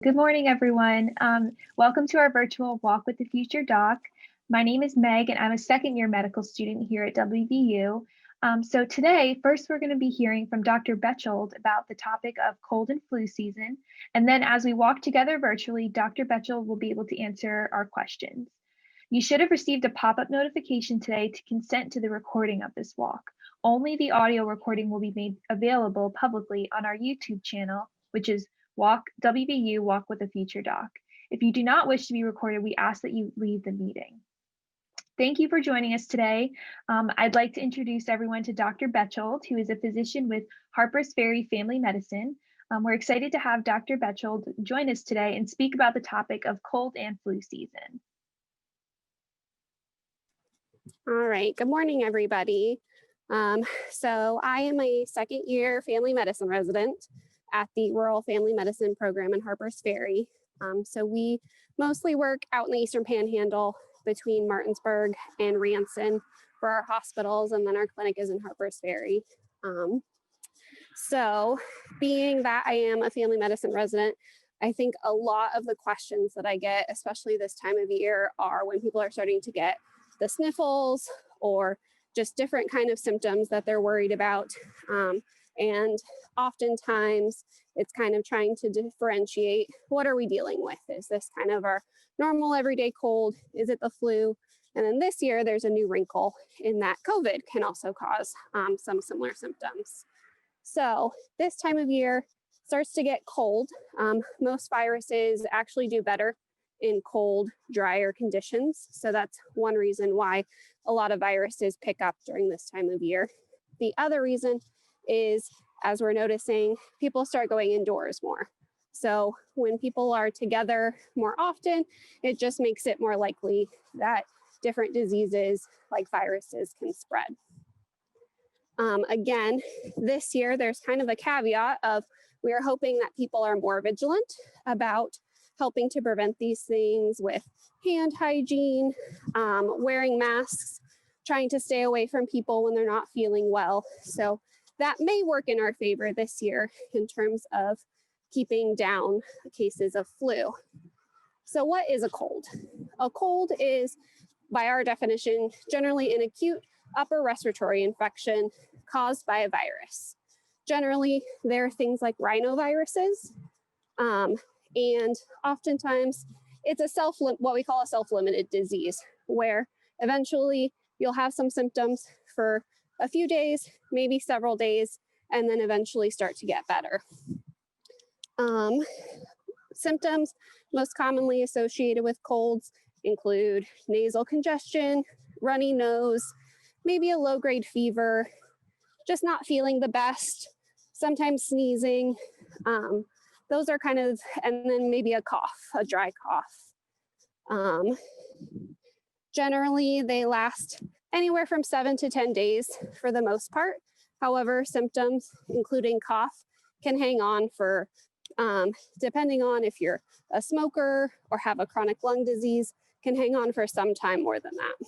Good morning, everyone. Welcome to our virtual Walk with the Future Doc. My name is Meg, and I'm a second-year medical student here at WVU. So today, first we're going to be hearing from Dr. Bechtold about the topic of cold and flu season. And then as we walk together virtually, Dr. Bechtold will be able to answer our questions. You should have received a pop-up notification today to consent to the recording of this walk. Only the audio recording will be made available publicly on our YouTube channel, which is WVU Walk with a Future Doc. If you do not wish to be recorded, we ask that you leave the meeting. Thank you for joining us today. I'd like to introduce everyone to Dr. Bechtold, who is a physician with Harpers Ferry Family Medicine. We're excited to have Dr. Bechtold join us today and speak about the topic of cold and flu season. All right, good morning, everybody. So I am a second-year family medicine resident at the Rural Family Medicine Program in Harpers Ferry. So we mostly work out in the Eastern Panhandle between Martinsburg and Ranson for our hospitals, and then our clinic is in Harpers Ferry. So being that I am a family medicine resident, I think a lot of the questions that I get, especially this time of year, are when people are starting to get the sniffles or just different kind of symptoms that they're worried about. And oftentimes it's kind of trying to differentiate, what are we dealing with? Is this kind of our normal everyday cold? Is it the flu? And then this year there's a new wrinkle in that COVID can also cause some similar symptoms. So this time of year starts to get cold. Most viruses actually do better in cold, drier conditions. So that's one reason why a lot of viruses pick up during this time of year. The other reason is, as we're noticing, people start going indoors more. So when people are together more often, it just makes it more likely that different diseases like viruses can spread. Again, this year, there's kind of a caveat of we are hoping that people are more vigilant about helping to prevent these things with hand hygiene, wearing masks, trying to stay away from people when they're not feeling well. So that may work in our favor this year in terms of keeping down cases of flu. So what is a cold? A cold is, by our definition, generally an acute upper respiratory infection caused by a virus. Generally, there are things like rhinoviruses, and oftentimes it's what we call a self-limited disease, where eventually you'll have some symptoms for a few days, maybe several days, and then eventually start to get better. Symptoms most commonly associated with colds include nasal congestion, runny nose, maybe a low-grade fever, just not feeling the best, sometimes sneezing. Those are kind of, and then maybe a cough, a dry cough. Generally, they last anywhere from 7 to 10 days for the most part. However, symptoms, including cough, can hang on for, depending on if you're a smoker or have a chronic lung disease, can hang on for some time more than that.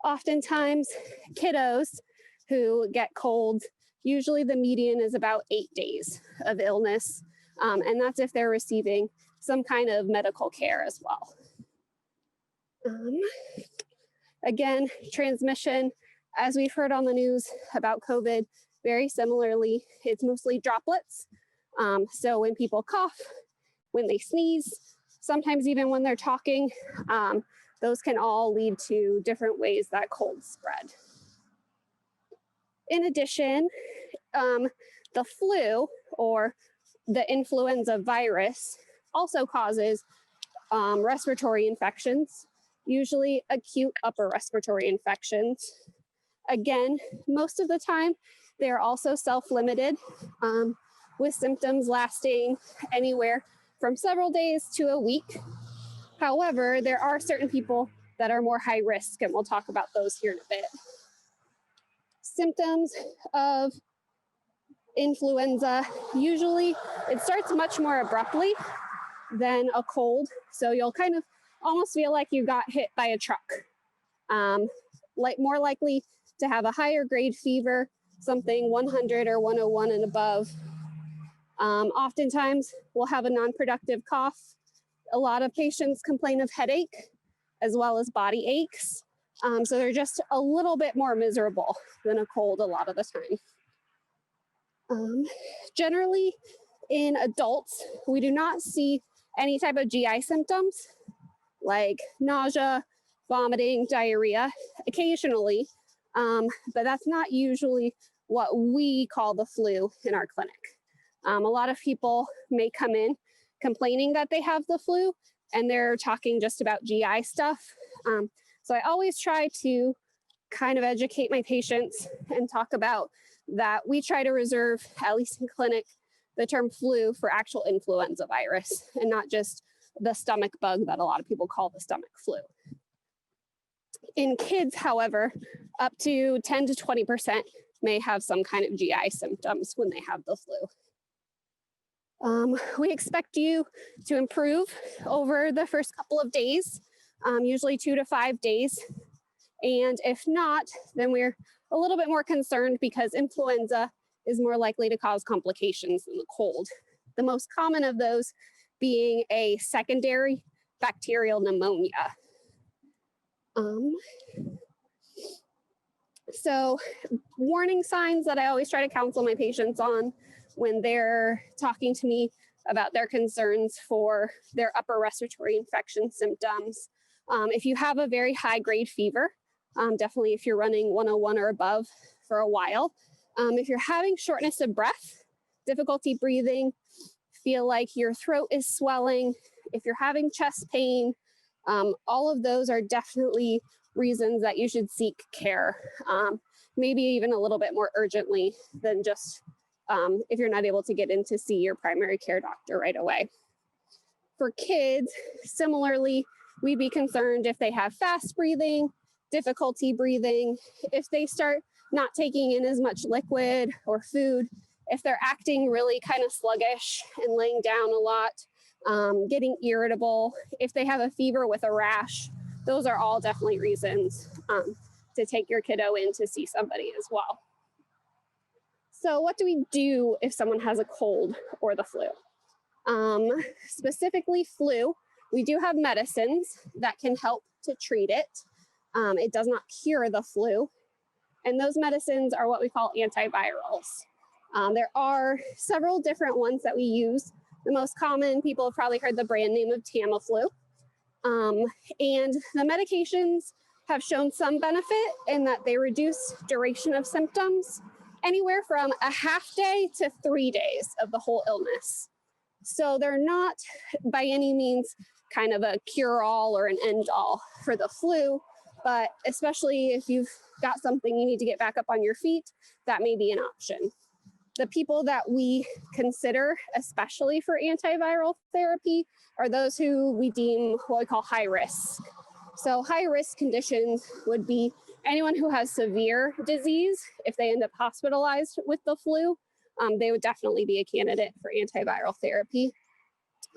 Oftentimes, kiddos who get colds, usually the median is about 8 days of illness, and that's if they're receiving some kind of medical care as well. Again, transmission, as we've heard on the news about COVID, very similarly, it's mostly droplets. So when people cough, when they sneeze, sometimes even when they're talking, those can all lead to different ways that colds spread. In addition, the flu or the influenza virus also causes respiratory infections, usually acute upper respiratory infections. Again, most of the time, they're also self-limited with symptoms lasting anywhere from several days to a week. However, there are certain people that are more high risk, and we'll talk about those here in a bit. Symptoms of influenza, usually it starts much more abruptly than a cold. So you'll kind of almost feel like you got hit by a truck. Like more likely to have a higher grade fever, something 100 or 101 and above. Oftentimes, we'll have a non-productive cough. A lot of patients complain of headache as well as body aches. So they're just a little bit more miserable than a cold a lot of the time. Generally, in adults, we do not see any type of GI symptoms like nausea, vomiting, diarrhea, occasionally, but that's not usually what we call the flu in our clinic. A lot of people may come in complaining that they have the flu and they're talking just about GI stuff. So I always try to kind of educate my patients and talk about that we try to reserve, at least in clinic, the term flu for actual influenza virus and not just the stomach bug that a lot of people call the stomach flu. In kids, however, up to 10 to 20% may have some kind of GI symptoms when they have the flu. We expect you to improve over the first couple of days, usually 2 to 5 days. And if not, then we're a little bit more concerned because influenza is more likely to cause complications than the cold. The most common of those being a secondary bacterial pneumonia. So warning signs that I always try to counsel my patients on when they're talking to me about their concerns for their upper respiratory infection symptoms. If you have a very high grade fever, definitely if you're running 101 or above for a while. If you're having shortness of breath, difficulty breathing, feel like your throat is swelling, if you're having chest pain, all of those are definitely reasons that you should seek care, maybe even a little bit more urgently than just if you're not able to get in to see your primary care doctor right away. For kids, similarly, we'd be concerned if they have fast breathing, difficulty breathing, if they start not taking in as much liquid or food, if they're acting really kind of sluggish and laying down a lot, getting irritable, if they have a fever with a rash, those are all definitely reasons to take your kiddo in to see somebody as well. So what do we do if someone has a cold or the flu? Specifically flu, we do have medicines that can help to treat it. It does not cure the flu. And those medicines are what we call antivirals. There are several different ones that we use. The most common, people have probably heard the brand name of Tamiflu. And the medications have shown some benefit in that they reduce duration of symptoms, anywhere from a half day to 3 days of the whole illness. So they're not by any means kind of a cure-all or an end-all for the flu, but especially if you've got something you need to get back up on your feet, that may be an option. The people that we consider, especially for antiviral therapy, are those who we deem what we call high risk. So high risk conditions would be anyone who has severe disease. If they end up hospitalized with the flu, they would definitely be a candidate for antiviral therapy.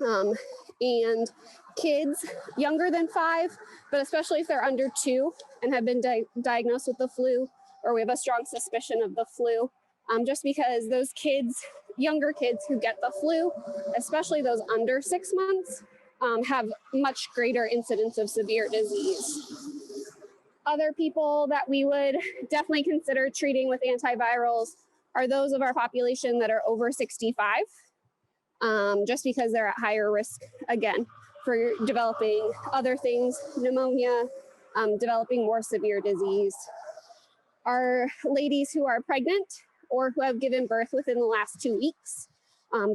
And kids younger than 5, but especially if they're under 2 and have been diagnosed with the flu, or we have a strong suspicion of the flu, just because those kids, younger kids who get the flu, especially those under 6 months, have much greater incidence of severe disease. Other people that we would definitely consider treating with antivirals are those of our population that are over 65, just because they're at higher risk, again, for developing other things, pneumonia, developing more severe disease. Our ladies who are pregnant or who have given birth within the last 2 weeks,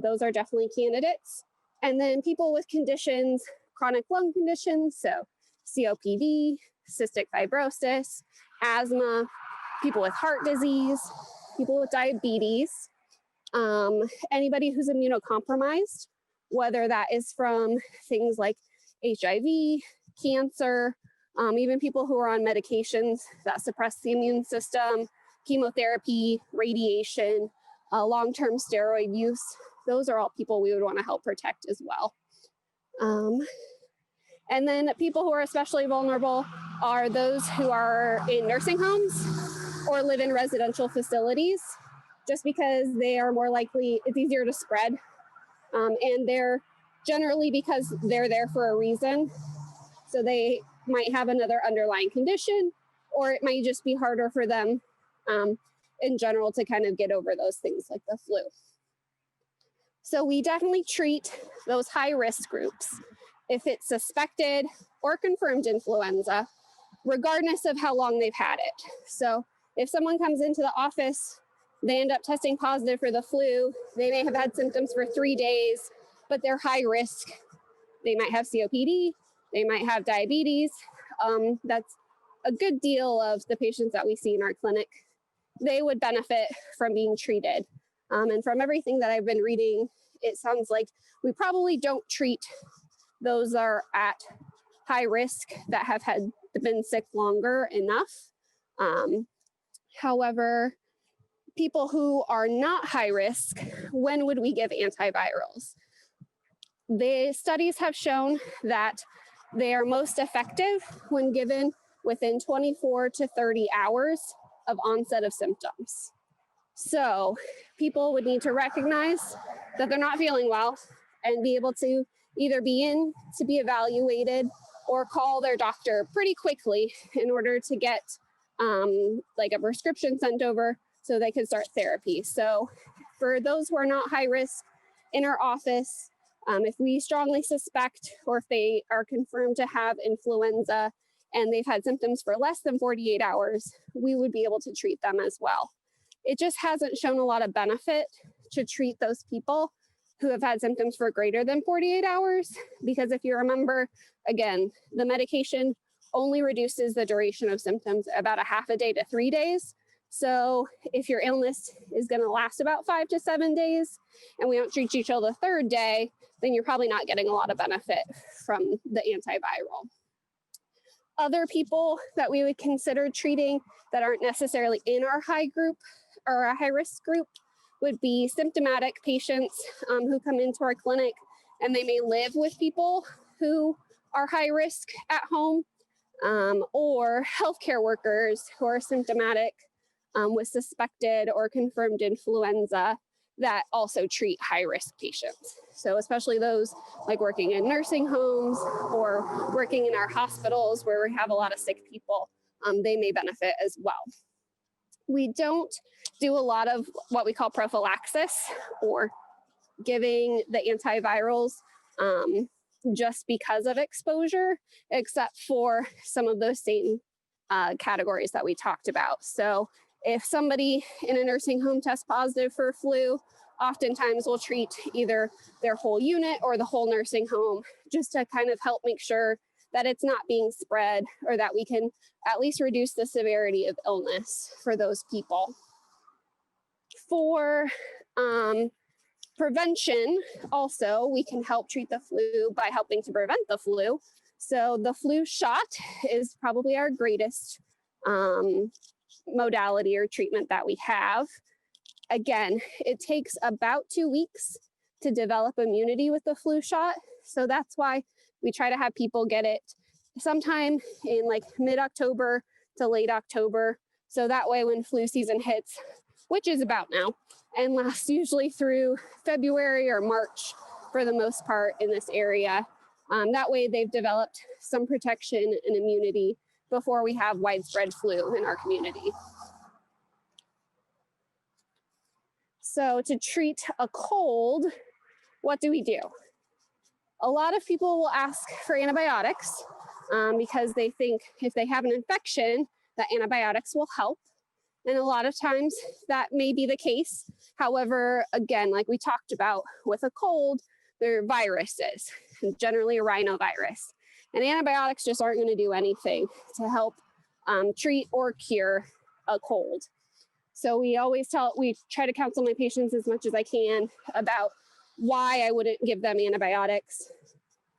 those are definitely candidates. And then people with conditions, chronic lung conditions, so COPD, cystic fibrosis, asthma, people with heart disease, people with diabetes, anybody who's immunocompromised, whether that is from things like HIV, cancer, even people who are on medications that suppress the immune system, chemotherapy, radiation, long-term steroid use. Those are all people we would want to help protect as well. And then people who are especially vulnerable are those who are in nursing homes or live in residential facilities. just because they are more likely, it's easier to spread. And they're generally because they're there for a reason. So they might have another underlying condition, or it might just be harder for them in general to kind of get over those things like the flu. So we definitely treat those high risk groups if it's suspected or confirmed influenza, regardless of how long they've had it. So if someone comes into the office, they end up testing positive for the flu, they may have had symptoms for 3 days, but they're high risk. They might have COPD, they might have diabetes. That's a good deal of the patients that we see in our clinic. They would benefit from being treated. And from everything that I've been reading, it sounds like we probably don't treat those that are at high risk that have been sick longer enough. However, people who are not high risk, when would we give antivirals? The studies have shown that they are most effective when given within 24 to 30 hours of onset of symptoms. So people would need to recognize that they're not feeling well and be able to either be in to be evaluated or call their doctor pretty quickly in order to get like a prescription sent over so they can start therapy. So for those who are not high risk in our office, if we strongly suspect or if they are confirmed to have influenza and they've had symptoms for less than 48 hours, we would be able to treat them as well. It just hasn't shown a lot of benefit to treat those people who have had symptoms for greater than 48 hours, because if you remember, again, the medication only reduces the duration of symptoms about a half a day to 3 days. So if your illness is going to last about 5 to 7 days and we don't treat you till the 3rd day, then you're probably not getting a lot of benefit from the antiviral. Other people that we would consider treating that aren't necessarily in our high group or a high risk group would be symptomatic patients who come into our clinic and they may live with people who are high risk at home, or healthcare workers who are symptomatic with suspected or confirmed influenza that also treat high-risk patients. So especially those like working in nursing homes or working in our hospitals where we have a lot of sick people, they may benefit as well. We don't do a lot of what we call prophylaxis or giving the antivirals just because of exposure, except for some of those same categories that we talked about. So if somebody in a nursing home tests positive for flu, oftentimes we'll treat either their whole unit or the whole nursing home just to kind of help make sure that it's not being spread or that we can at least reduce the severity of illness for those people. For prevention, also, we can help treat the flu by helping to prevent the flu. So the flu shot is probably our greatest modality or treatment that we have. Again, it takes about 2 weeks to develop immunity with the flu shot. So that's why we try to have people get it sometime in like mid-October to late October. So that way when flu season hits, which is about now, and lasts usually through February or March for the most part in this area. That way they've developed some protection and immunity before we have widespread flu in our community. So to treat a cold, what do we do? A lot of people will ask for antibiotics because they think if they have an infection, that antibiotics will help. And a lot of times that may be the case. However, again, like we talked about with a cold, they're viruses, generally a rhinovirus. And antibiotics just aren't going to do anything to help treat or cure a cold. So we try to counsel my patients as much as I can about why I wouldn't give them antibiotics,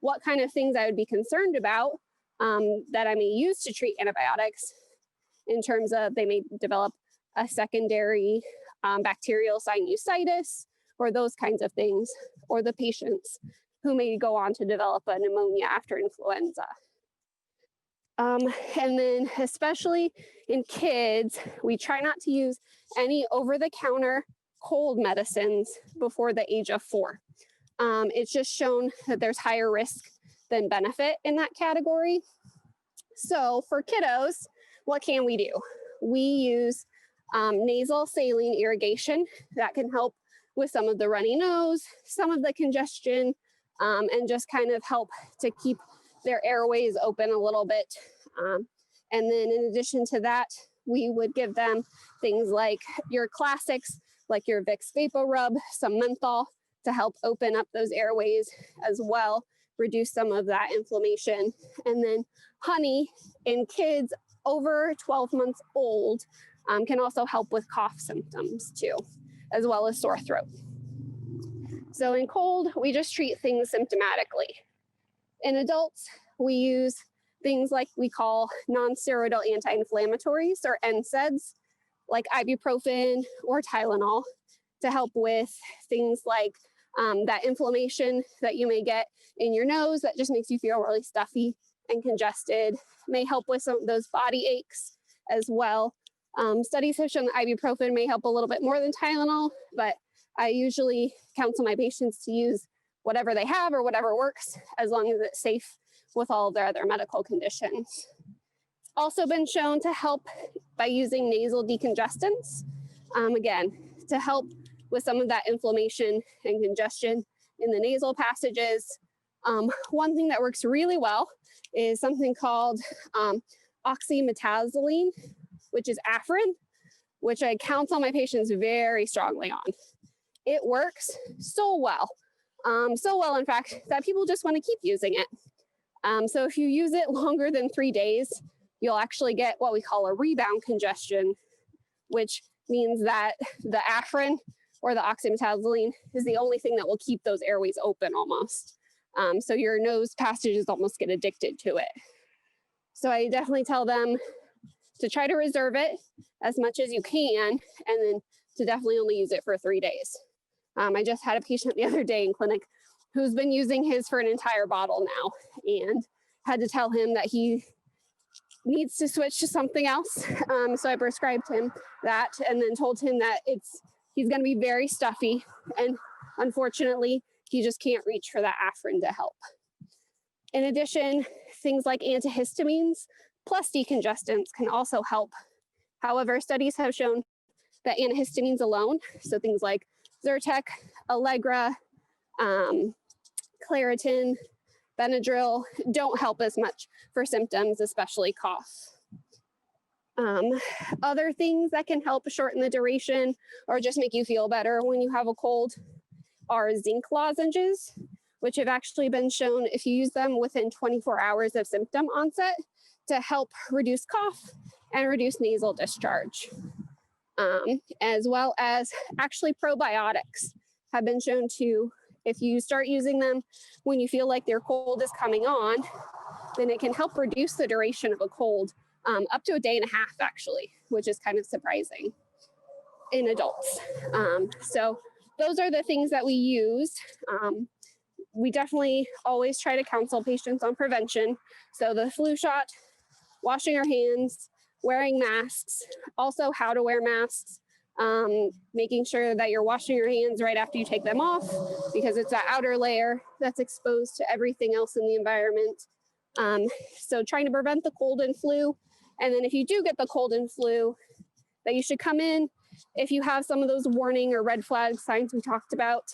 what kind of things I would be concerned about that I may use to treat antibiotics, in terms of they may develop a secondary bacterial sinusitis or those kinds of things, or the patients who may go on to develop a pneumonia after influenza. And then especially in kids, we try not to use any over-the-counter cold medicines before the age of 4. It's just shown that there's higher risk than benefit in that category. So for kiddos, what can we do? We use nasal saline irrigation that can help with some of the runny nose, some of the congestion, and just kind of help to keep their airways open a little bit. And then in addition to that, we would give them things like your classics, like your Vicks Vapor Rub, some menthol to help open up those airways as well, reduce some of that inflammation. And then honey in kids over 12 months old can also help with cough symptoms too, as well as sore throat. So in cold, we just treat things symptomatically. In adults, we use things like we call non-steroidal anti-inflammatories or NSAIDs, like ibuprofen or Tylenol, to help with things like that inflammation that you may get in your nose that just makes you feel really stuffy and congested, may help with some of those body aches as well. Studies have shown that ibuprofen may help a little bit more than Tylenol, but I usually counsel my patients to use whatever they have or whatever works, as long as it's safe with all of their other medical conditions. Also been shown to help by using nasal decongestants, again, to help with some of that inflammation and congestion in the nasal passages. One thing that works really well is something called Oxymetazoline, which is Afrin, which I counsel my patients very strongly on. It works so well, in fact, that people just want to keep using it. So if you use it longer than 3 days, you'll actually get what we call a rebound congestion, which means that the Afrin or the oxymetazoline is the only thing that will keep those airways open almost. So your nose passages almost get addicted to it. So I definitely tell them to try to reserve it as much as you can, and then to definitely only use it for 3 days. I just had a patient the other day in clinic who's been using his for an entire bottle now, and had to tell him that he needs to switch to something else. So I prescribed him that, and then told him that he's going to be very stuffy, and unfortunately, he just can't reach for that Afrin to help. In addition, things like antihistamines plus decongestants can also help. However, studies have shown that antihistamines alone, so things like Zyrtec, Allegra, Claritin, Benadryl, don't help as much for symptoms, especially cough. Other things that can help shorten the duration or just make you feel better when you have a cold are zinc lozenges, which have actually been shown, if you use them within 24 hours of symptom onset, to help reduce cough and reduce nasal discharge. As well as actually probiotics have been shown to, if you start using them when you feel like your cold is coming on, then it can help reduce the duration of a cold up to a day and a half, actually, which is kind of surprising in adults. So those are the things that we use. We definitely always try to counsel patients on prevention. So the flu shot, washing our hands, wearing masks, also how to wear masks, making sure that you're washing your hands right after you take them off, because it's that outer layer that's exposed to everything else in the environment. So trying to prevent the cold and flu. And then if you do get the cold and flu, that you should come in if you have some of those warning or red flag signs we talked about.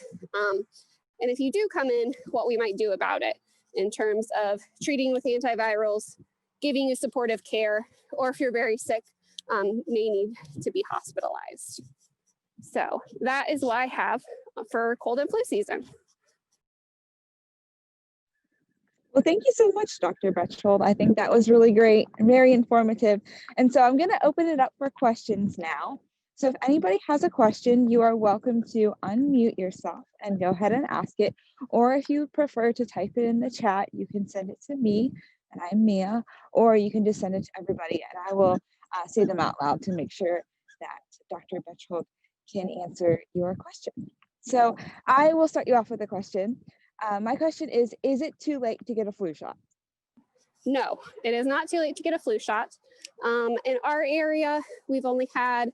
And if you do come in, what we might do about it in terms of treating with antivirals, giving you supportive care, or if you're very sick, may need to be hospitalized. So that is what I have for cold and flu season. Well, thank you so much, Dr. Bechtold. I think that was really great and very informative. And so I'm going to open it up for questions now. So if anybody has a question, you are welcome to unmute yourself and go ahead and ask it. Or if you prefer to type it in the chat, you can send it to me, and I'm Mia, or you can just send it to everybody, and I will say them out loud to make sure that Dr. Bechtold can answer your question. So I will start you off with a question. My question is it too late to get a flu shot? No, it is not too late to get a flu shot. In our area, we've only had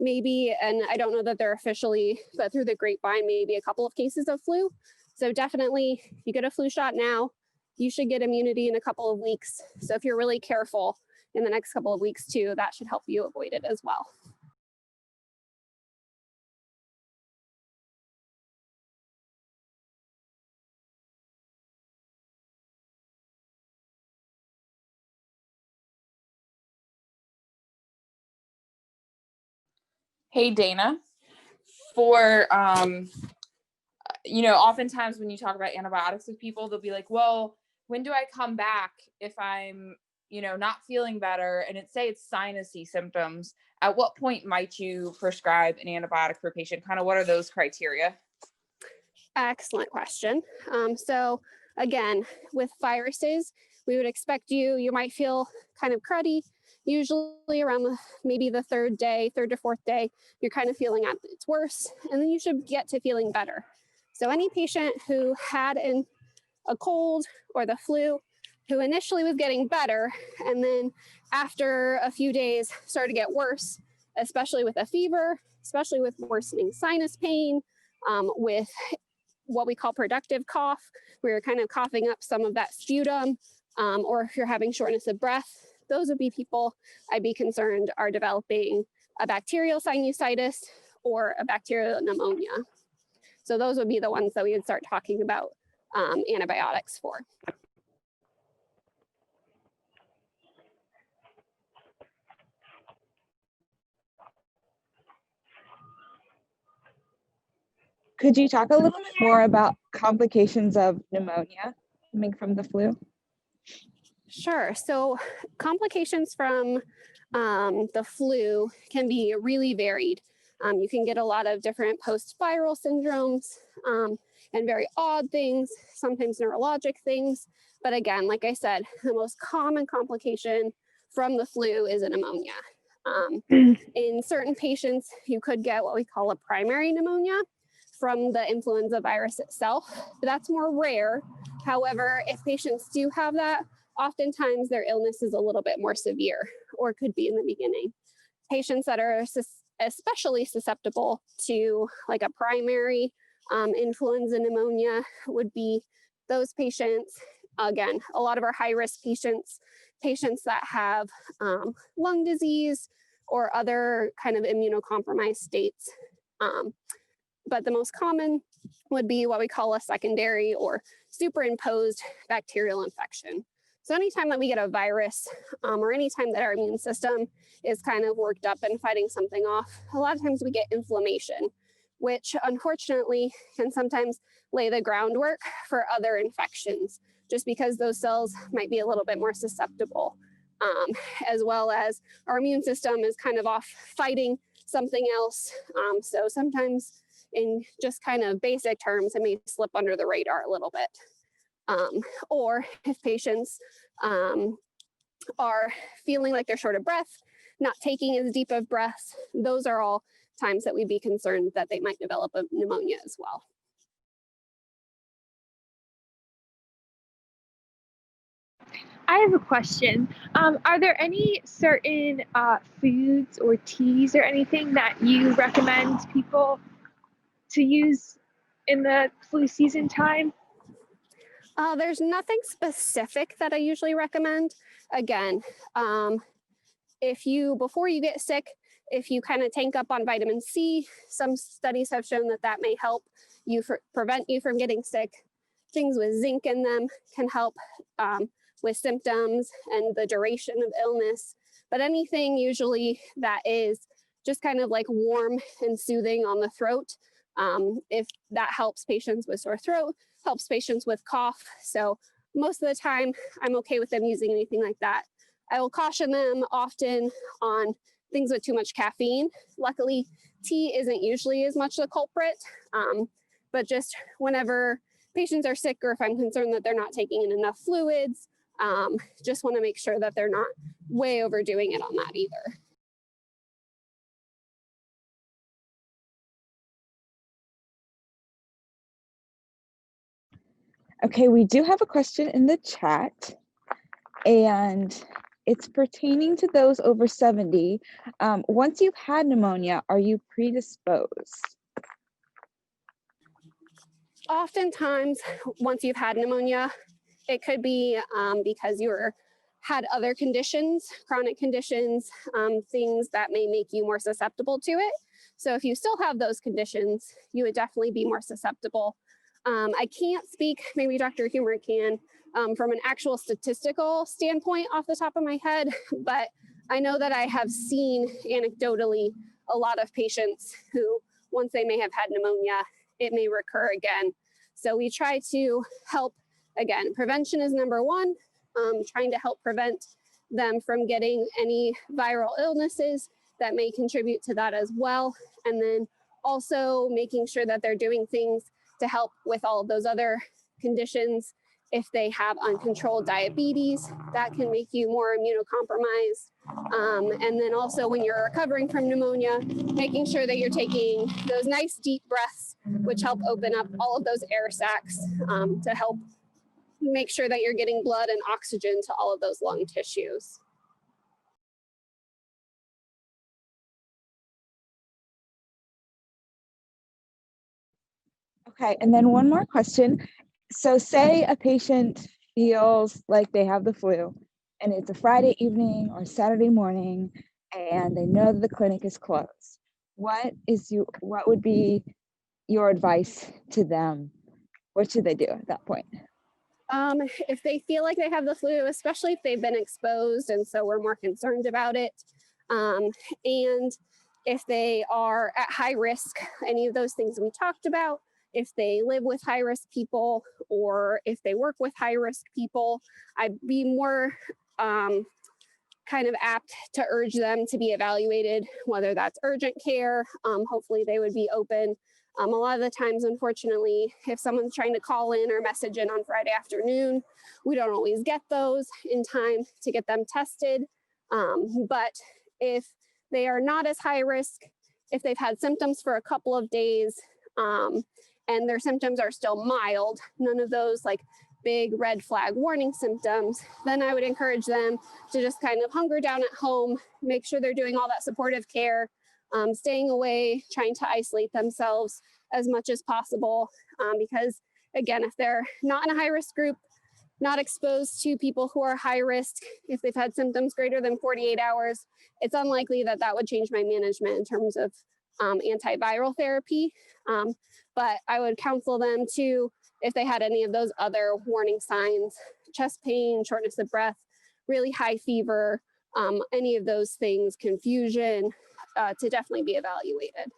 maybe, and I don't know that they're officially, but through the grapevine, maybe a couple of cases of flu. So definitely, if you get a flu shot now, you should get immunity in a couple of weeks. So if you're really careful in the next couple of weeks too, that should help you avoid it as well. Hey, Dana. For, oftentimes when you talk about antibiotics with people, they'll be like, well, when do I come back if I'm, not feeling better? And say it's sinusy symptoms. At what point might you prescribe an antibiotic for a patient? Kind of what are those criteria? Excellent question. So again, with viruses, we would expect you might feel kind of cruddy. Usually around maybe the third to fourth day, you're kind of feeling at its worst, and then you should get to feeling better. So any patient who had a cold or the flu, who initially was getting better, and then after a few days started to get worse, especially with a fever, especially with worsening sinus pain, with what we call productive cough, where you're kind of coughing up some of that sputum, or if you're having shortness of breath, those would be people I'd be concerned are developing a bacterial sinusitis or a bacterial pneumonia. So those would be the ones that we would start talking about antibiotics for. Could you talk a little bit more about complications of pneumonia coming from the flu? Sure. So complications from the flu can be really varied. You can get a lot of different post-viral syndromes and very odd things, sometimes neurologic things. But again, like I said, the most common complication from the flu is a pneumonia. In certain patients, you could get what we call a primary pneumonia from the influenza virus itself, but that's more rare. However, if patients do have that, oftentimes their illness is a little bit more severe, or could be in the beginning. Patients that are especially susceptible to like a primary influenza pneumonia would be those patients. Again, a lot of our high-risk patients that have lung disease or other kind of immunocompromised states. But the most common would be what we call a secondary or superimposed bacterial infection. So anytime that we get a virus or anytime that our immune system is kind of worked up and fighting something off, a lot of times we get inflammation, which unfortunately can sometimes lay the groundwork for other infections, just because those cells might be a little bit more susceptible, as well as our immune system is kind of off fighting something else. So sometimes in just kind of basic terms, it may slip under the radar a little bit. Or if patients are feeling like they're short of breath, not taking as deep of breaths, those are all times that we'd be concerned that they might develop a pneumonia as well. I have a question. Are there any certain foods or teas or anything that you recommend people to use in the flu season time? There's nothing specific that I usually recommend. Again, before you get sick, if you kind of tank up on vitamin C, some studies have shown that may help you prevent you from getting sick. Things with zinc in them can help with symptoms and the duration of illness. But anything usually that is just kind of like warm and soothing on the throat, if that helps patients with sore throat, helps patients with cough. So most of the time, I'm okay with them using anything like that. I will caution them often on things with too much caffeine. Luckily, tea isn't usually as much the culprit, but just whenever patients are sick or if I'm concerned that they're not taking in enough fluids, just want to make sure that they're not way overdoing it on that either. Okay, we do have a question in the chat. and it's pertaining to those over 70. Once you've had pneumonia, are you predisposed? Oftentimes, once you've had pneumonia, it could be because you had other conditions, chronic conditions, things that may make you more susceptible to it. So if you still have those conditions, you would definitely be more susceptible. I can't speak, maybe Dr. Humer can, from an actual statistical standpoint off the top of my head, but I know that I have seen anecdotally a lot of patients who, once they may have had pneumonia, it may recur again. So we try to help, again, prevention is number one, trying to help prevent them from getting any viral illnesses that may contribute to that as well. And then also making sure that they're doing things to help with all of those other conditions. If they have uncontrolled diabetes, that can make you more immunocompromised. And then also when you're recovering from pneumonia, making sure that you're taking those nice deep breaths, which help open up all of those air sacs to help make sure that you're getting blood and oxygen to all of those lung tissues. Okay, and then one more question. So say a patient feels like they have the flu and it's a Friday evening or Saturday morning and they know that the clinic is closed. What would be your advice to them? What should they do at that point? If they feel like they have the flu, especially if they've been exposed, and so we're more concerned about it, and if they are at high risk, any of those things we talked about, if they live with high risk people or if they work with high risk people, I'd be more kind of apt to urge them to be evaluated, whether that's urgent care. Hopefully they would be open. A lot of the times, unfortunately, if someone's trying to call in or message in on Friday afternoon, we don't always get those in time to get them tested. But if they are not as high risk, if they've had symptoms for a couple of days and their symptoms are still mild, none of those like big red flag warning symptoms, then I would encourage them to just kind of hunker down at home, make sure they're doing all that supportive care, staying away, trying to isolate themselves as much as possible. Because again, if they're not in a high risk group, not exposed to people who are high risk, if they've had symptoms greater than 48 hours, it's unlikely that that would change my management in terms of antiviral therapy. But I would counsel them to, if they had any of those other warning signs, chest pain, shortness of breath, really high fever, any of those things, confusion, to definitely be evaluated.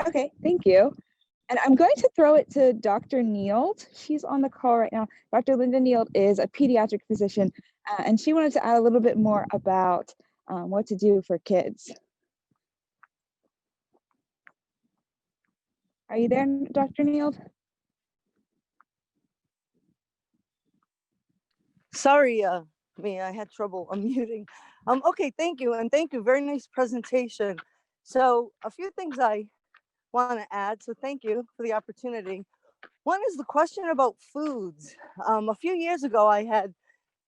Okay, thank you. And I'm going to throw it to Dr. Nield. She's on the call right now. Dr. Linda Nield is a pediatric physician, and she wanted to add a little bit more about what to do for kids. Are you there, Dr. Nield? Sorry, I had trouble unmuting. Okay, thank you, and thank you. Very nice presentation. So a few things I want to add, so thank you for the opportunity. One is the question about foods. A few years ago, I had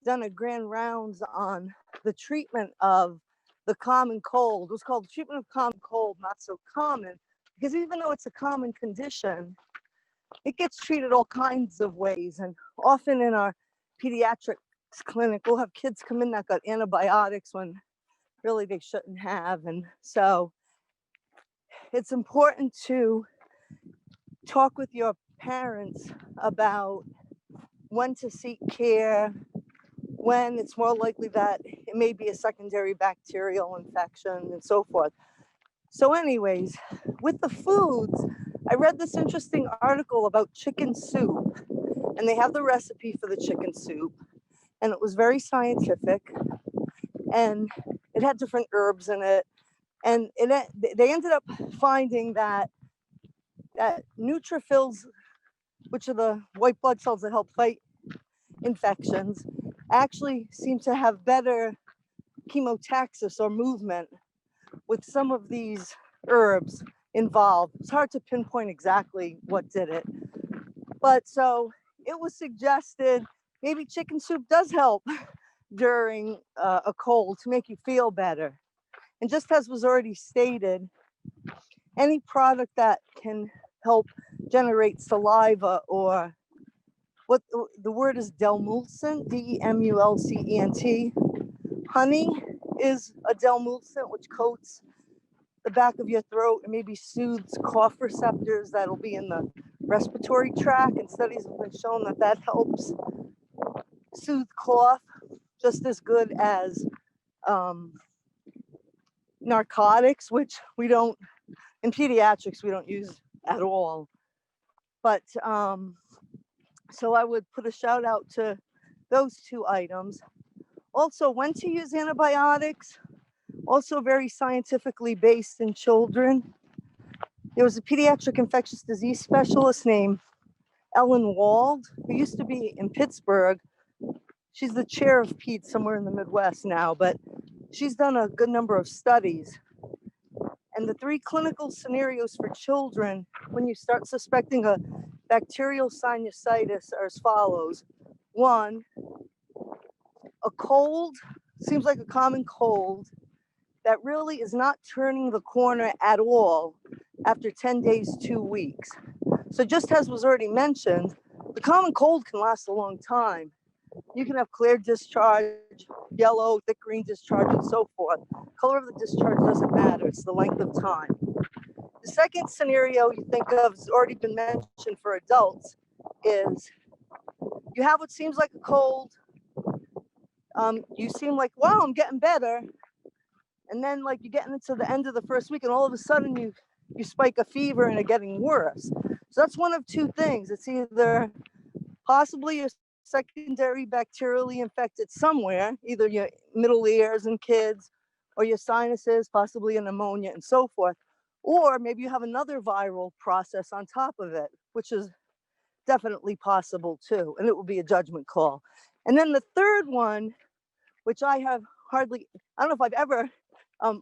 done a grand rounds on the treatment of the common cold. It was called treatment of common cold, not so common, because even though it's a common condition, it gets treated all kinds of ways. And often in our pediatrics clinic, we'll have kids come in that got antibiotics when really they shouldn't have. And so it's important to talk with your parents about when to seek care, when it's more likely that it may be a secondary bacterial infection and so forth. So anyways, with the foods, I read this interesting article about chicken soup, and they have the recipe for the chicken soup, and it was very scientific, and it had different herbs in it, and they ended up finding that neutrophils, which are the white blood cells that help fight infections, actually seem to have better chemotaxis or movement with some of these herbs involved. It's hard to pinpoint exactly what did it. But so it was suggested maybe chicken soup does help during a cold to make you feel better. And just as was already stated, any product that can help generate saliva, or what the word is demulcent, D-E-M-U-L-C-E-N-T. Honey is a demulcent, which coats the back of your throat and maybe soothes cough receptors that'll be in the respiratory tract. And studies have been shown that that helps soothe cough just as good as narcotics, which we don't, in pediatrics, we don't use at all. But so I would put a shout out to those two items. Also, when to use antibiotics, also very scientifically based in children. There was a pediatric infectious disease specialist named Ellen Wald, who used to be in Pittsburgh. She's the chair of PED somewhere in the Midwest now, but she's done a good number of studies. And the 3 clinical scenarios for children when you start suspecting a bacterial sinusitis are as follows. 1, a cold, seems like a common cold, that really is not turning the corner at all after 10 days, 2 weeks. So just as was already mentioned, the common cold can last a long time. You can have clear discharge, yellow, thick green discharge, and so forth. Color of the discharge doesn't matter, it's the length of time. The second scenario you think of has already been mentioned for adults is you have what seems like a cold, you seem like, wow, I'm getting better. And then like you're getting into the end of the first week and all of a sudden you spike a fever and are getting worse. So that's one of 2 things. It's either possibly a secondary bacterially infected somewhere, either your middle ears in kids or your sinuses, possibly a pneumonia and so forth. Or maybe you have another viral process on top of it, which is definitely possible too. And it will be a judgment call. And then the third one, which I have hardly, I don't know if I've ever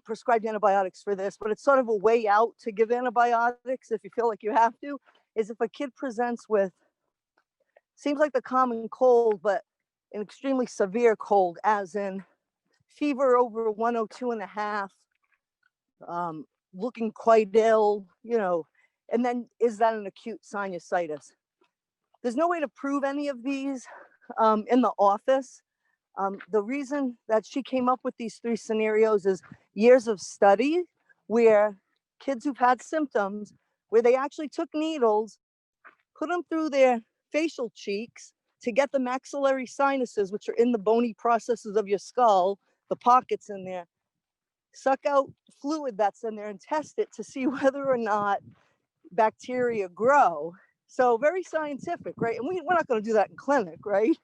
prescribed antibiotics for this, but it's sort of a way out to give antibiotics if you feel like you have to, is if a kid presents with, seems like the common cold, but an extremely severe cold, as in fever over 102.5, looking quite ill, you know, and then is that an acute sinusitis? There's no way to prove any of these in the office. The reason that she came up with these 3 scenarios is years of study where kids who've had symptoms, where they actually took needles, put them through their facial cheeks to get the maxillary sinuses, which are in the bony processes of your skull, the pockets in there, suck out fluid that's in there and test it to see whether or not bacteria grow. So very scientific, right? And we're not going to do that in clinic, right?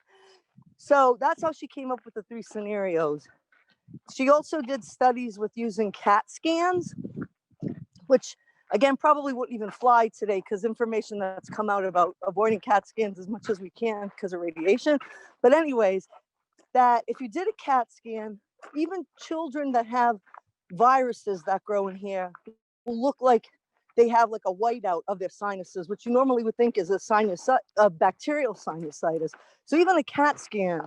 So that's how she came up with the 3 scenarios. She also did studies with using CAT scans, which again, probably wouldn't even fly today because information that's come out about avoiding CAT scans as much as we can because of radiation. But anyways, that if you did a CAT scan, even children that have viruses that grow in here will look like they have like a whiteout of their sinuses, which you normally would think is a bacterial sinusitis. So even a CAT scan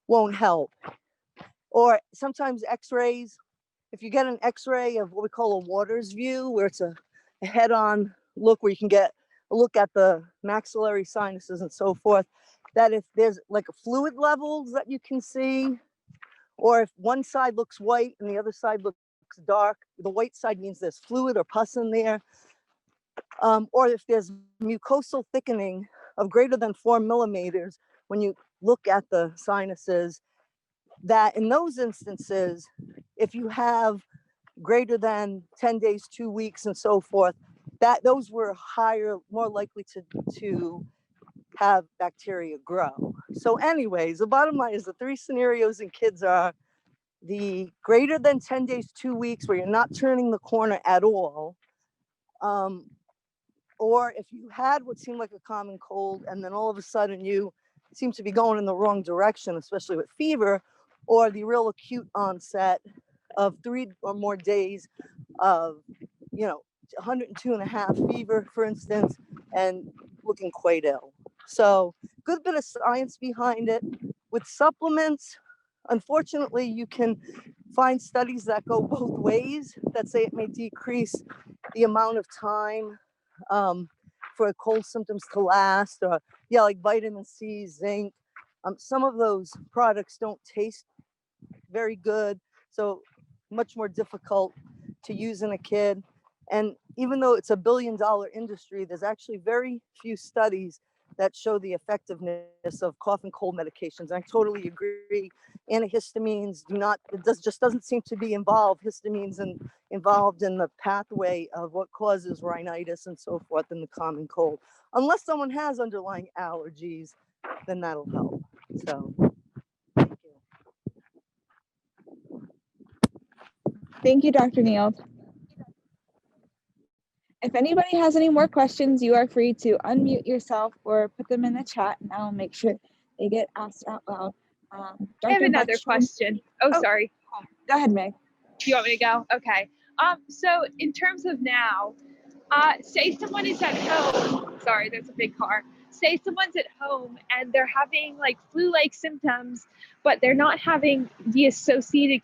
won't help. Or sometimes x-rays, if you get an x-ray of what we call a Waters view, where it's a head-on look where you can get a look at the maxillary sinuses and so forth, that if there's like a fluid levels that you can see, or if one side looks white and the other side looks dark, the white side means there's fluid or pus in there, or if there's mucosal thickening of greater than 4 millimeters when you look at the sinuses, that in those instances, if you have greater than 10 days, 2 weeks and so forth, that those were higher, more likely to have bacteria grow. So anyways, the bottom line is the 3 scenarios in kids are the greater than 10 days, 2 weeks where you're not turning the corner at all, or if you had what seemed like a common cold and then all of a sudden you seem to be going in the wrong direction, especially with fever, or the real acute onset of 3 or more days of, you know, 102.5 fever, for instance, and looking quite ill. So good bit of science behind it. With supplements, unfortunately, you can find studies that go both ways that say it may decrease the amount of time for cold symptoms to last, or like vitamin C, zinc. Some of those products don't taste very good, so much more difficult to use in a kid. And even though it's a billion-dollar industry, there's actually very few studies that show the effectiveness of cough and cold medications. I totally agree. Antihistamines just doesn't seem to be involved. Histamines involved in the pathway of what causes rhinitis and so forth in the common cold. Unless someone has underlying allergies, then that'll help. So, thank you. Thank you, Dr. Nield. If anybody has any more questions, you are free to unmute yourself or put them in the chat, and I'll make sure they get asked out loud. I have another question. Oh, sorry. Go ahead, Meg. Do you want me to go? Okay. So in terms of now, say someone is at home. Sorry, there's a big car. Say someone's at home and they're having like flu-like symptoms, but they're not having the associated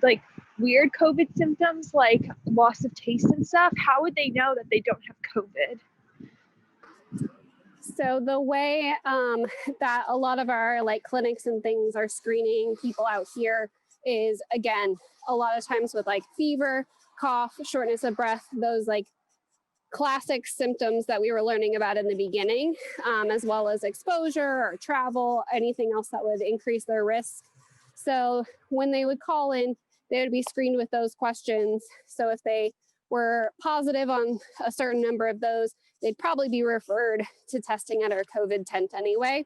like weird COVID symptoms like loss of taste and stuff. How would they know that they don't have COVID? So the way that a lot of our like clinics and things are screening people out here is, again, a lot of times with like fever, cough, shortness of breath, those like classic symptoms that we were learning about in the beginning, as well as exposure or travel, anything else that would increase their risk. So when they would call in, they would be screened with those questions. So if they were positive on a certain number of those, they'd probably be referred to testing at our COVID tent anyway.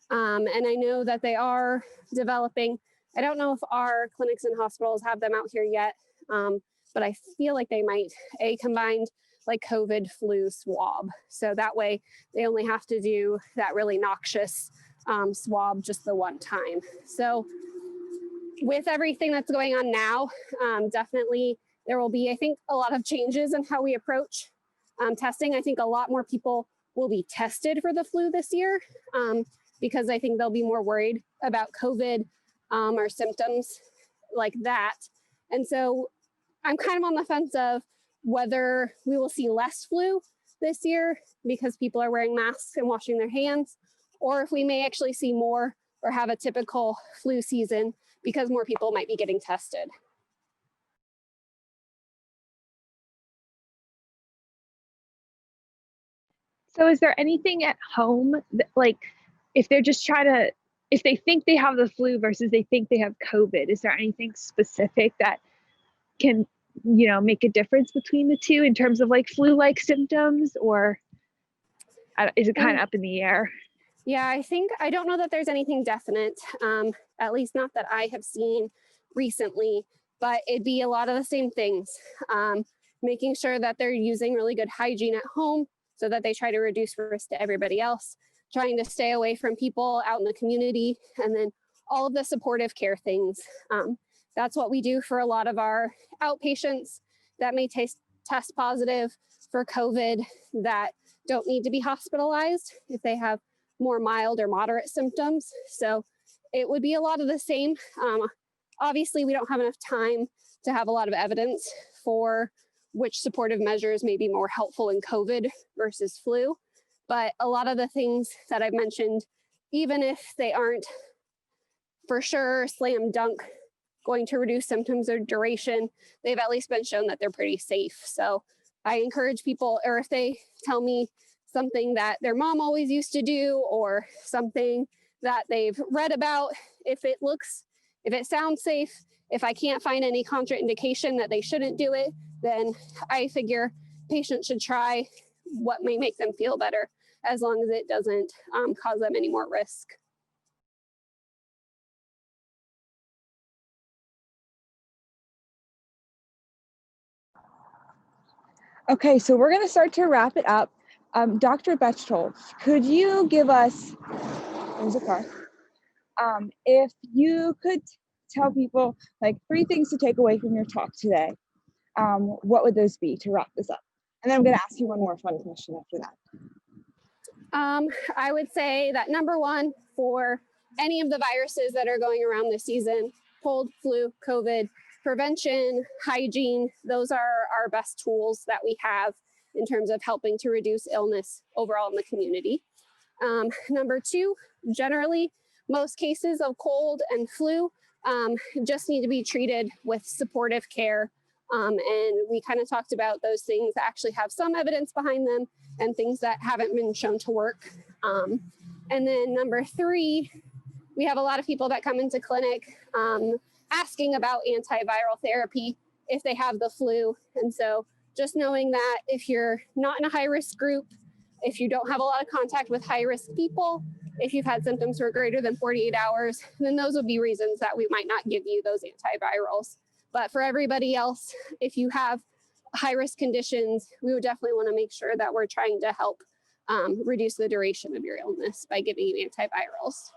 And I know that they are developing, I don't know if our clinics and hospitals have them out here yet, but I feel like they might, a combined like COVID flu swab. So that way they only have to do that really noxious swab just the one time. So with everything that's going on now, definitely there will be, I think, a lot of changes in how we approach testing. I think a lot more people will be tested for the flu this year because I think they'll be more worried about COVID or symptoms like that. And so I'm kind of on the fence of whether we will see less flu this year because people are wearing masks and washing their hands, or if we may actually see more or have a typical flu season because more people might be getting tested. So is there anything at home that, like, if they're just if they think they have the flu versus they think they have COVID, is there anything specific that can, make a difference between the two in terms of like flu-like symptoms, or is it kind of up in the air? Yeah, I don't know that there's anything definite, at least not that I have seen recently, but it'd be a lot of the same things. Making sure that they're using really good hygiene at home so that they try to reduce risk to everybody else, trying to stay away from people out in the community, and then all of the supportive care things. That's what we do for a lot of our outpatients that may test positive for COVID that don't need to be hospitalized if they have more mild or moderate symptoms. So it would be a lot of the same. Obviously, we don't have enough time to have a lot of evidence for which supportive measures may be more helpful in COVID versus flu. But a lot of the things that I've mentioned, even if they aren't for sure slam dunk going to reduce symptoms or duration, they've at least been shown that they're pretty safe. So I encourage people, or if they tell me something that their mom always used to do or something that they've read about, if it sounds safe, if I can't find any contraindication that they shouldn't do it, then I figure patients should try what may make them feel better, as long as it doesn't cause them any more risk. Okay, so we're going to start to wrap it up. Dr. Bechtold, could you give us, there's a car, if you could tell people like 3 things to take away from your talk today, what would those be to wrap this up? And then I'm going to ask you one more fun question after that. I would say that number one, for any of the viruses that are going around this season, cold, flu, COVID, prevention, hygiene, those are our best tools that we have in terms of helping to reduce illness overall in the community. Number two, generally, most cases of cold and flu just need to be treated with supportive care. And we kind of talked about those things that actually have some evidence behind them and things that haven't been shown to work. And then number three, we have a lot of people that come into clinic asking about antiviral therapy if they have the flu. And so just knowing that if you're not in a high-risk group, if you don't have a lot of contact with high-risk people, if you've had symptoms for greater than 48 hours, then those would be reasons that we might not give you those antivirals. But for everybody else, if you have high-risk conditions, we would definitely want to make sure that we're trying to help reduce the duration of your illness by giving you antivirals.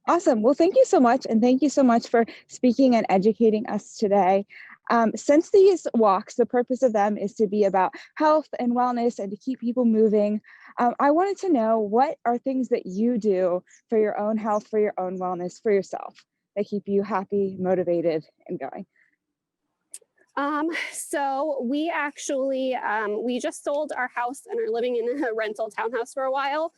Awesome. Well, thank you so much. And thank you so much for speaking and educating us today. Since these walks, the purpose of them is to be about health and wellness and to keep people moving. I wanted to know, what are things that you do for your own health, for your own wellness, for yourself, that keep you happy, motivated, and going? So we actually, we just sold our house and are living in a rental townhouse for a while.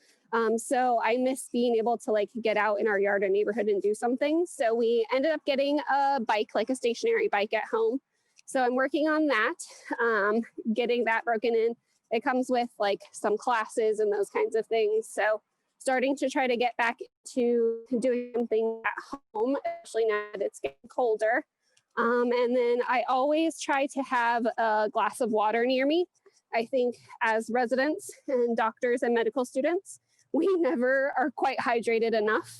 So I miss being able to like get out in our yard or neighborhood and do some things. So we ended up getting a bike, like a stationary bike at home. So I'm working on that, getting that broken in. It comes with like some classes and those kinds of things. So starting to try to get back to doing something at home, especially now that it's getting colder. And then I always try to have a glass of water near me. I think as residents and doctors and medical students, we never are quite hydrated enough.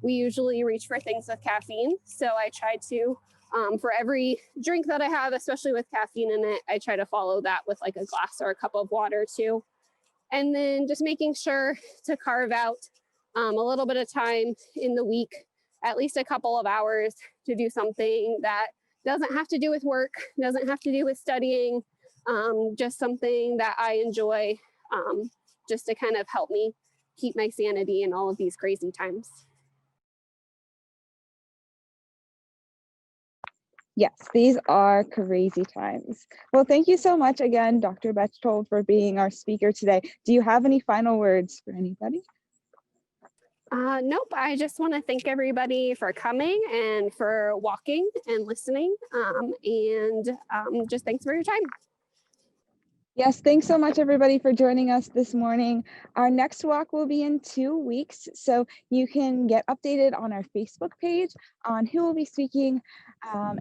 We usually reach for things with caffeine. So I try to, for every drink that I have, especially with caffeine in it, I try to follow that with like a glass or a cup of water too. And then just making sure to carve out a little bit of time in the week, at least a couple of hours, to do something that doesn't have to do with work, doesn't have to do with studying, just something that I enjoy, just to kind of help me keep my sanity in all of these crazy times. Yes, these are crazy times. Well, thank you so much again, Dr. Bechtold, for being our speaker today. Do you have any final words for anybody? Nope, I just want to thank everybody for coming and for walking and listening, and just thanks for your time. Yes, thanks so much, everybody, for joining us this morning. Our next walk will be in 2 weeks, so you can get updated on our Facebook page on who will be speaking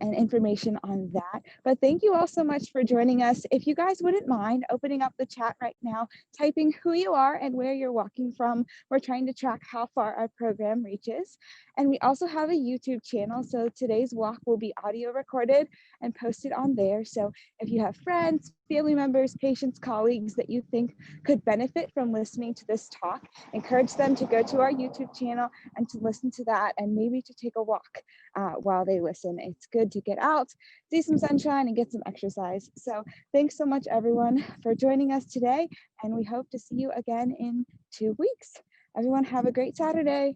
and information on that. But thank you all so much for joining us. If you guys wouldn't mind opening up the chat right now, typing who you are and where you're walking from. We're trying to track how far our program reaches. And we also have a YouTube channel, so today's walk will be audio recorded and posted on there. So if you have friends, family members, patients, colleagues that you think could benefit from listening to this talk, encourage them to go to our YouTube channel and to listen to that, and maybe to take a walk while they listen. It's good to get out, see some sunshine, and get some exercise. So thanks so much, everyone, for joining us today, and we hope to see you again in 2 weeks. Everyone have a great Saturday.